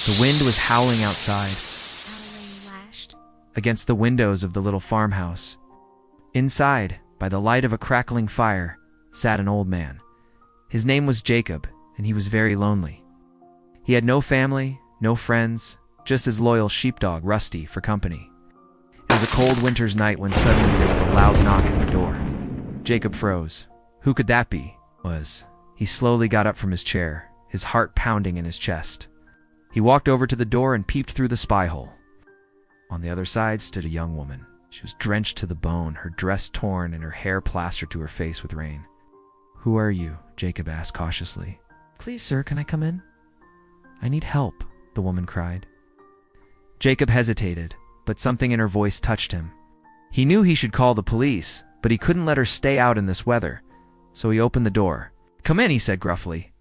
The wind was howling outside, against the windows of the little farmhouse. Inside, by the light of a crackling fire, sat an old man. His name was Jacob, and he was very lonely. He had no family, no friends, just his loyal sheepdog, Rusty, for company. It was a cold winter's night when suddenly there was a loud knock at the door. Jacob froze. Who could that be? He slowly got up from his chair, his heart pounding in his chest. He walked over to the door and peeped through the spy hole. On the other side stood a young woman. She was drenched to the bone, her dress torn and her hair plastered to her face with rain. "Who are you?" Jacob asked cautiously. "Please, sir, can I come in?" "I need help," the woman cried. Jacob hesitated, but something in her voice touched him. He knew he should call the police, but he couldn't let her stay out in this weather, so he opened the door. "Come in," he said gruffly.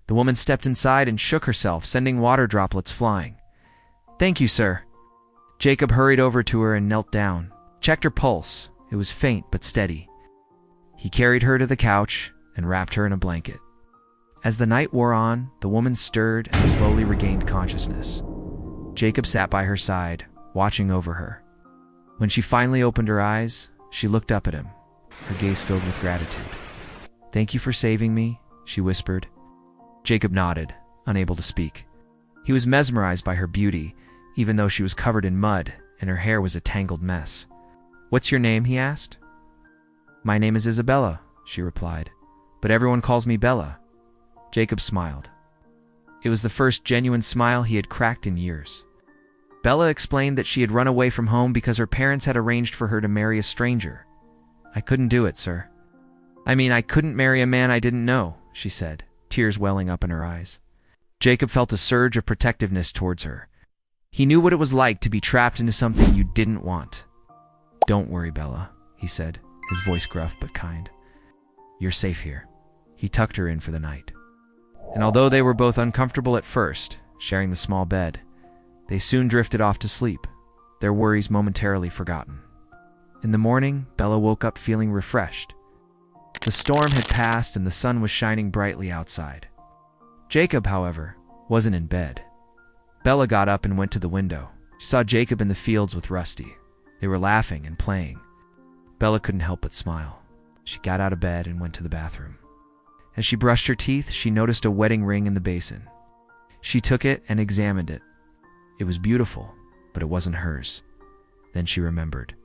The woman stepped inside and shook herself, sending water droplets flying. "Thank you, sir." Jacob hurried over to her and knelt down, checked her pulse. It was faint but steady. He carried her to the couch and wrapped her in a blanket. As the night wore on, the woman stirred and slowly regained consciousness. Jacob sat by her side, watching over her. When she finally opened her eyes, she looked up at him, her gaze filled with gratitude. "Thank you for saving me," she whispered. Jacob nodded, unable to speak. He was mesmerized by her beauty, even though she was covered in mud and her hair was a tangled mess. "What's your name?" he asked. "My name is Isabella," she replied, "but everyone calls me Bella." Jacob smiled. It was the first genuine smile he had cracked in years. Bella explained that she had run away from home because her parents had arranged for her to marry a stranger. "I couldn't do it, sir. I couldn't marry a man I didn't know," she said, tears welling up in her eyes. Jacob felt a surge of protectiveness towards her. He knew what it was like to be trapped into something you didn't want. "Don't worry, Bella," he said, his voice gruff but kind. "You're safe here." He tucked her in for the night. And although they were both uncomfortable at first, sharing the small bed, they soon drifted off to sleep, their worries momentarily forgotten. In the morning, Bella woke up feeling refreshed. The storm had passed and the sun was shining brightly outside. Jacob, however, wasn't in bed. Bella got up and went to the window. She saw Jacob in the fields with Rusty. They were laughing and playing. Bella couldn't help but smile. She got out of bed and went to the bathroom. As she brushed her teeth, she noticed a wedding ring in the basin. She took it and examined it. It was beautiful, but it wasn't hers. Then she remembered.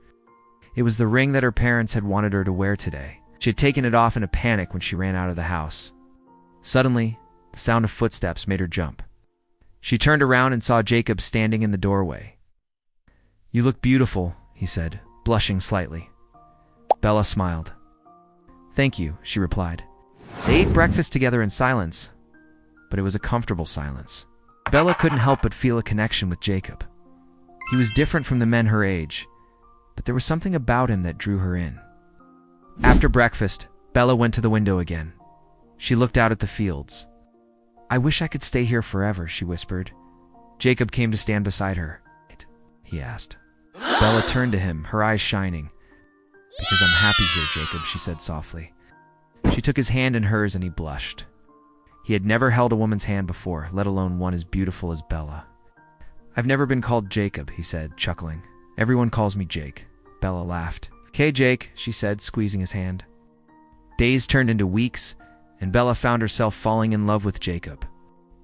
It was the ring that her parents had wanted her to wear today. She had taken it off in a panic when she ran out of the house. Suddenly, the sound of footsteps made her jump. She turned around and saw Jacob standing in the doorway. "You look beautiful," he said, blushing slightly. Bella smiled. "Thank you," she replied. They ate breakfast together in silence, but it was a comfortable silence. Bella couldn't help but feel a connection with Jacob. He was different from the men her age, but there was something about him that drew her in. After breakfast, Bella went to the window again. She looked out at the fields. "I wish I could stay here forever," she whispered. Jacob came to stand beside her. He asked. Bella turned to him, her eyes shining. "Because I'm happy here, Jacob," she said softly. She took his hand in hers and he blushed. He had never held a woman's hand before, let alone one as beautiful as Bella. "I've never been called Jacob," he said, chuckling. "Everyone calls me Jake." Bella laughed. "Okay, Jake," she said, squeezing his hand. Days turned into weeks, and Bella found herself falling in love with Jacob.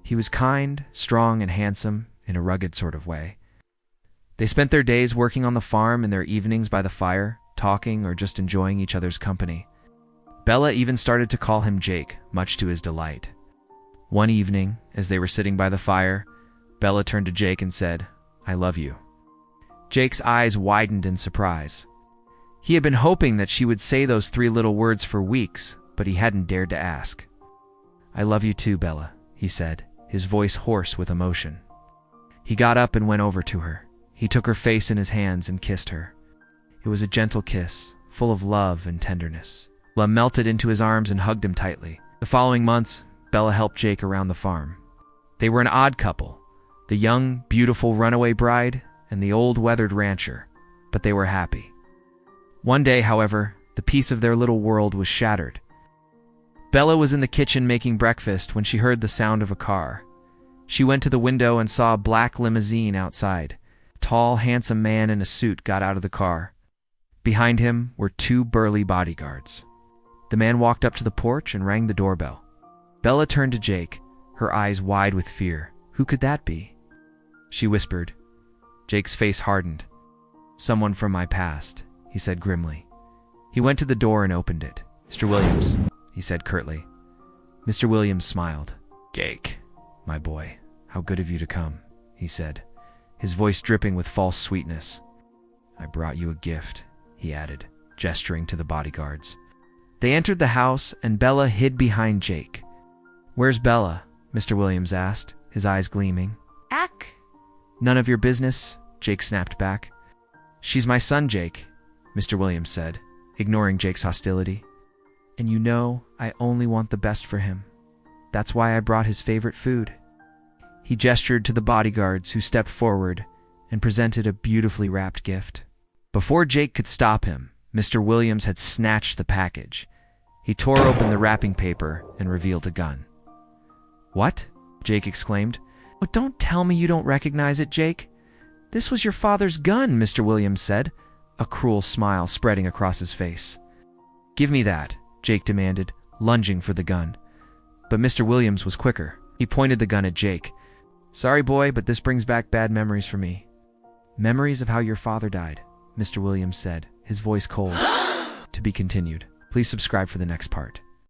He was kind, strong, and handsome in a rugged sort of way. They spent their days working on the farm and their evenings by the fire, talking or just enjoying each other's company. Bella even started to call him Jake, much to his delight. One evening, as they were sitting by the fire, Bella turned to Jake and said, "I love you." Jake's eyes widened in surprise. He had been hoping that she would say those three little words for weeks, but he hadn't dared to ask. "I love you too, Bella," he said, his voice hoarse with emotion. He got up and went over to her. He took her face in his hands and kissed her. It was a gentle kiss, full of love and tenderness. Bella melted into his arms and hugged him tightly. The following months, Bella helped Jake around the farm. They were an odd couple, the young, beautiful runaway bride and the old, weathered rancher, but they were happy. One day, however, the peace of their little world was shattered. Bella was in the kitchen making breakfast when she heard the sound of a car. She went to the window and saw a black limousine outside. A tall, handsome man in a suit got out of the car. Behind him were 2 burly bodyguards. The man walked up to the porch and rang the doorbell. Bella turned to Jake, her eyes wide with fear. Who could that be? She whispered. Jake's face hardened. Someone from my past, he said grimly. He went to the door and opened it. Mr. Williams, he said curtly. Mr. Williams smiled. Jake, my boy, how good of you to come, he said, his voice dripping with false sweetness. I brought you a gift, he added, gesturing to the bodyguards. They entered the house and Bella hid behind Jake. Where's Bella? Mr. Williams asked, his eyes gleaming. Ack! None of your business, Jake snapped back. She's my son, Jake, Mr. Williams said, ignoring Jake's hostility. And you know I only want the best for him. That's why I brought his favorite food. He gestured to the bodyguards who stepped forward and presented a beautifully wrapped gift. Before Jake could stop him, Mr. Williams had snatched the package. He tore open the wrapping paper and revealed a gun. What? Jake exclaimed. Oh, don't tell me you don't recognize it, Jake. This was your father's gun, Mr. Williams said, a cruel smile spreading across his face. Give me that, Jake demanded, lunging for the gun. But Mr. Williams was quicker. He pointed the gun at Jake. Sorry, boy, but this brings back bad memories for me. Memories of how your father died, Mr. Williams said, his voice cold. To be continued. Please subscribe for the next part.